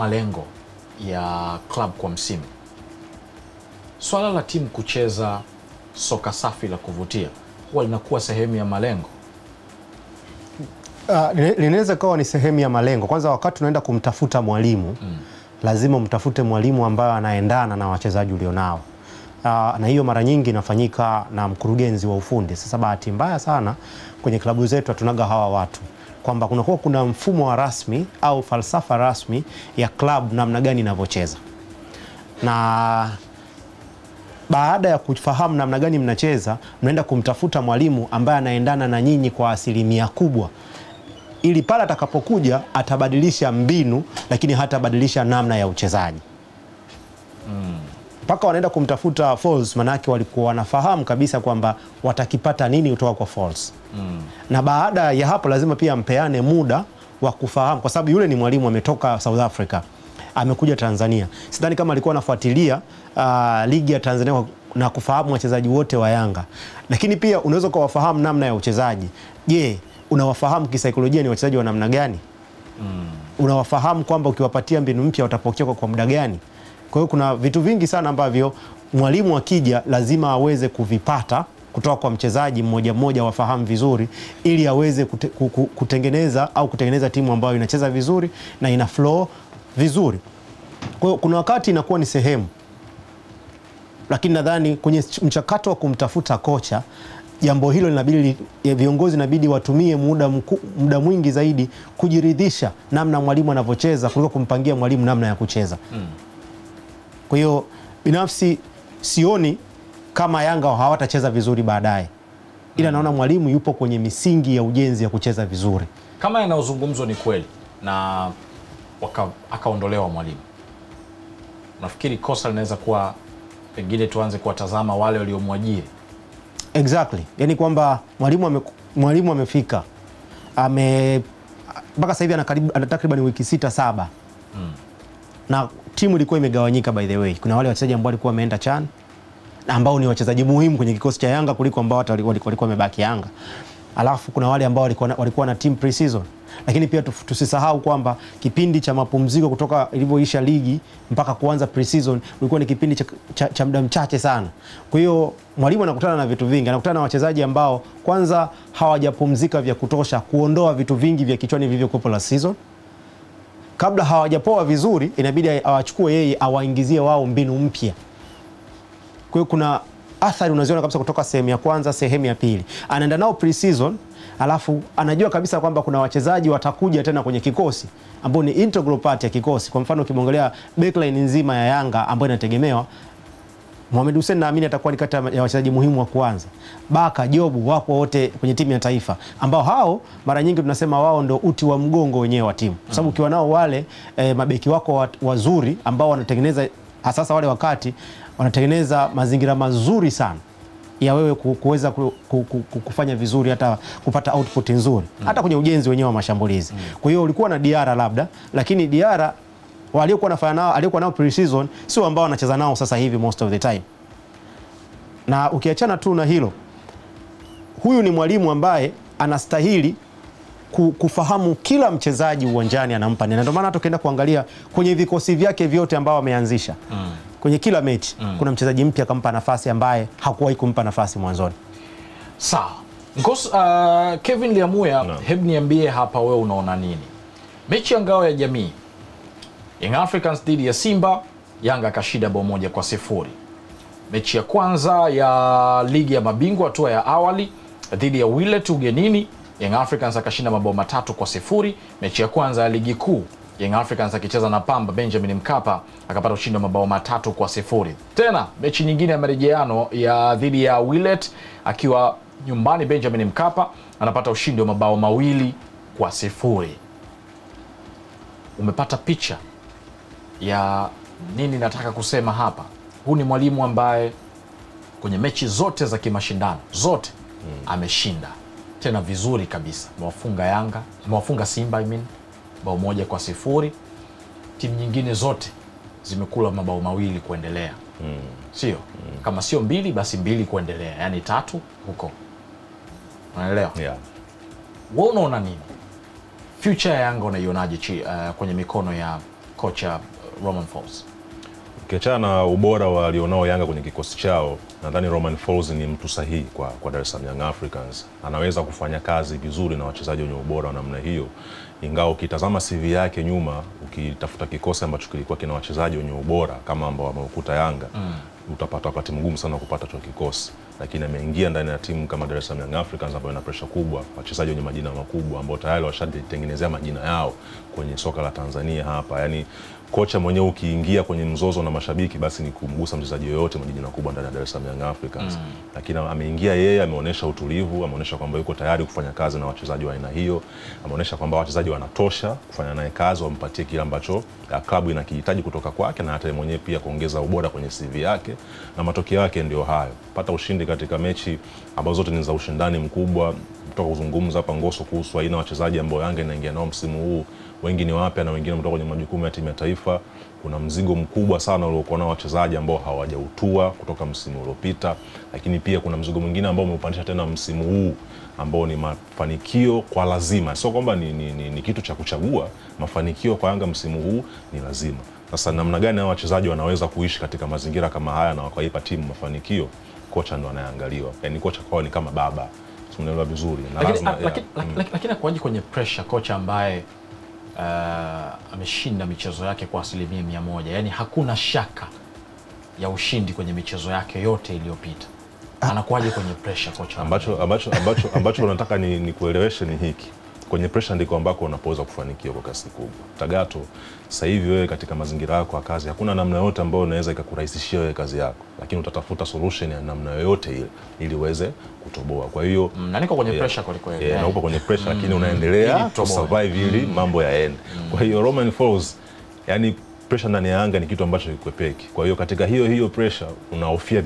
malengo ya club kwa msimu, swala la timu kucheza soka safi la kuvutia huwa linakuwa sehemu ya malengo? Linaweza kuwa ni sehemu ya malengo. Kwanza wakati tunaenda kumtafuta mwalimu, lazima mtafute mwalimu ambaye anaendana na wachezaji ulionao. Na hiyo mara nyingi inafanyika na mkurugenzi wa ufundi. Sasa bahati mbaya sana kwenye klabu zetu hatunaga hawa watu, kwamba kuna mfumo wa rasmi au falsafa rasmi ya klabu namna gani inavyocheza. Na baada ya kufahamu namna gani mnacheza, mnaenda kumtafuta mwalimu ambaye anaendana na nyinyi kwa asilimia kubwa, ili pale atakapokuja atabadilisha mbinu, lakini hatabadilisha namna ya uchezaji. Mpaka wanaenda kumtafuta Falls, manake walikuwa wanafahamu kabisa kwamba watakipata nini kutoka kwa Falls. Na baada ya hapo lazima pia mpeane muda wa kufahamu, kwa sababu yule ni mwalimu ametoka South Africa, amekuja Tanzania. Sidhani kama alikuwa anafuatilia ligi ya Tanzania na kufahamu wachezaji wote wa Yanga. Lakini pia unaweza kuwafahamu namna ya uchezaji. Je, unawafahamu kisaikolojia ni wachezaji wa namna gani? Unawafahamu kwamba ukiwapatia mbinu mpya watapokea kwa muda gani? Kwa hiyo kuna vitu vingi sana ambavyo mwalimu akija lazima aweze kuvipata kutoka kwa mchezaji mmoja mmoja, wafahamu vizuri, ili aweze kutengeneza timu ambayo inacheza vizuri na ina flow vizuri. Kwa hiyo kuna wakati inakuwa ni sehemu, lakini nadhani kwenye mchakato wa kumtafuta kocha, jambo hilo linabidi viongozi inabidi watumie muda mwingi zaidi kujiridhisha namna mwalimu anavyocheza kuliko kumpangia mwalimu namna ya kucheza. Kwa hiyo binafsi sioni kama Yanga hawatacheza vizuri baadaye, ila naona mwalimu yupo kwenye misingi ya ujenzi ya kucheza vizuri. Kama yanayozungumzwa ni kweli na akaondolewa mwalimu, nafikiri kosa linaweza kuwa pengine tuanze kuwatazama wale waliomwajiri. Exactly. Yani kwamba mwalimu amefika. Mpaka sasa hivi ana takriban wiki 6-7. Na timu ilikuwa imegawanyika by the way. Kuna wale wachezaji ambao walikuwa wameenda CHAN ambao ni wachezaji muhimu kwenye kikosi cha Yanga kuliko ambao walikuwa wamebaki Yanga. Alafu kuna wale ambao walikuwa na team pre-season. Lakini pia tusisahau kwamba kipindi cha mapumziko kutoka ilivyoisha ligi mpaka kuanza pre-season ulikuwa ni kipindi cha muda mchache sana. Kwa hiyo mwalimu anakutana na vitu vingi, anakutana na wachezaji ambao kwanza hawajapumzika vya kutosha kuondoa vitu vingi vya kichwani vilivyokuwa la season. Kabla hawajapoa vizuri, inabidi awachukue yeye, awaingizie wao mbinu mpya. Kwa hiyo kuna athari unaziona kabisa kutoka sehemu ya kwanza, sehemu ya pili. Anaenda nao pre-season, alafu anajua kabisa kwamba kuna wachezaji watakuja tena kwenye kikosi ambao ni integral part ya kikosi. Kwa mfano ukimwangalia backline nzima ya Yanga ambayo inategemewa, Mohamed Hussein naamini atakuwa ni kati ya wachezaji muhimu wa kwanza. Baka, Jobu wapo wote kwenye timu ya taifa, ambao hao mara nyingi tunasema wao ndio uti wa mgongo wenyewe wa timu. Kwa sababu ukiwa nao wale mabeki wako wazuri ambao wanatengeneza hasa wale wakati wanatengeneza mazingira mazuri sana ya wewe kuweza kufanya vizuri, hata kupata output nzuri hata kwenye ujenzi wenyewe wa mashambulizi. Kwa hiyo ulikuwa na Diara labda, lakini Diara alikuwa nao pre-season sio ambao anacheza nao sasa hivi most of the time. Na ukiachana tu na hilo, huyu ni mwalimu ambaye anastahili kufahamu kila mchezaji uwanjani anampa nini. Ndio maana hata ukienda kuangalia kwenye vikosi vyake vyote ambao ameanzisha, kwenye kila mechi kuna mchezaji mpya kampa nafasi ambaye hakuwahi kumpa nafasi mwanzoni. Sawa. Kevin Liamuya, hebu niambie hapa, wewe unaona nini? Mechi ya ngao ya jamii, Young Africans dhidi ya Simba, Yanga kashinda 1-0. Mechi ya kwanza ya ligi ya mabingwa hatua ya awali dhidi ya Willet ugenini, Young Africans akashinda 3-0. Mechi ya kwanza ya ligi kuu, Young Africans akicheza na Pamba Benjamin Mkapa akapata ushindi wa 3-0. Tena mechi nyingine ya marejeano ya dhidi ya Willet akiwa nyumbani Benjamin Mkapa anapata ushindi wa 2-0. Umepata picha ya nini nataka kusema hapa? Huu ni mwalimu ambaye kwenye mechi zote za kimashindano zote ameshinda tena vizuri kabisa. Amewafunga Simba 1-0. Timu nyingine zote zimekula 2 kuendelea. Sio? Kama sio 2 basi 2 kuendelea, yani 3 huko. Unaelewa? Yeah. Wewe unaona nini? Future ya Yanga unaionaje kwenye mikono ya kocha Romain Folz? Ukiachana na ubora walionao Yanga kwenye kikosi chao, nadhani Romain Folz ni mtu sahihi kwa Dar es Salaam Young Africans. Anaweza kufanya kazi vizuri na wachezaji wenye ubora wa namna hiyo. Ingawa ukitazama CV yake nyuma, ukitafuta kikosi ambacho kilikuwa kina wachezaji wenye ubora kama ambao wameukuta Yanga, utapata wakati mgumu sana kupata hicho kikosi. Lakini ameingia ndani ya timu kama Dar es Salaam Young Africans ambayo ina pressure kubwa, wachezaji wenye majina makubwa ambao tayari washatengenezea majina yao kwenye soka la Tanzania hapa. Yani kocha mwenyewe ukiingia kwenye mzozo na mashabiki, basi ni kumgusa mchezaji yoyote mwenye jina kubwa ndani ya Dar es Salaam Young Africans. Lakini ameingia yeye, ameonyesha utulivu, ameonyesha kwamba yuko tayari kufanya kazi na wachezaji wa aina hiyo, ameonyesha kwamba wachezaji wanatosha kufanya naye kazi, wampatie kile ambacho klabu inakihitaji kutoka kwake, na hata yeye mwenyewe pia kuongeza ubora kwenye CV yake, na matokeo yake ndio hayo. Pata ushindi katika mechi ambazo zote ni za ushindani mkubwa. Kutoka kuzungumza hapa Ngoso kuhusu aina wachezaji ambao Yanga inaingia nao msimu huu, wengi ni wapya na wengine kutoka kwenye majukumu ya timu ya taifa. Kuna mzigo mkubwa sana uliokuwa nao wachezaji ambao hawajautua kutoka msimu uliopita, lakini pia kuna mzigo mwingine ambao umeupandisha tena msimu huu ambao ni mafanikio kwa lazima. Sio kwamba ni kitu cha kuchagua, mafanikio kwa Yanga msimu huu ni lazima. Sasa namna gani hao wachezaji wanaweza kuishi katika mazingira kama haya na wakaipa timu mafanikio, kocha ndo anayeangaliwa. Yaani kocha kwao ni kama baba. Tunaelewa vizuri. Na lakini kwaje kwenye pressure kocha ambaye ameshinda michezo yake kwa 100%, yani hakuna shaka ya ushindi kwenye michezo yake yote iliyopita, anakuaje kwenye pressure kocha? Ambacho nataka ni kueleweshe ni hiki. Kwenye pressure ndiko ambako unapoweza kufanikiwa kwa kasi kubwa. Tagato, sasa hivi wewe katika mazingira yako ya kazi hakuna namna yote ambayo unaweza ikakurahisishia wewe kazi yako, lakini utatafuta solution ya namna yoyote ile ili uweze kutoboa. Kwa hiyo na niko kwenye pressure kuliko yeye. Na upo kwenye pressure lakini unaendelea to survive ili mambo yaende. Kwa hiyo Romain Folz, yani pressure ndani ya Yanga ni kitu ambacho kikwepeki. Kwa hiyo katika hiyo pressure unahofia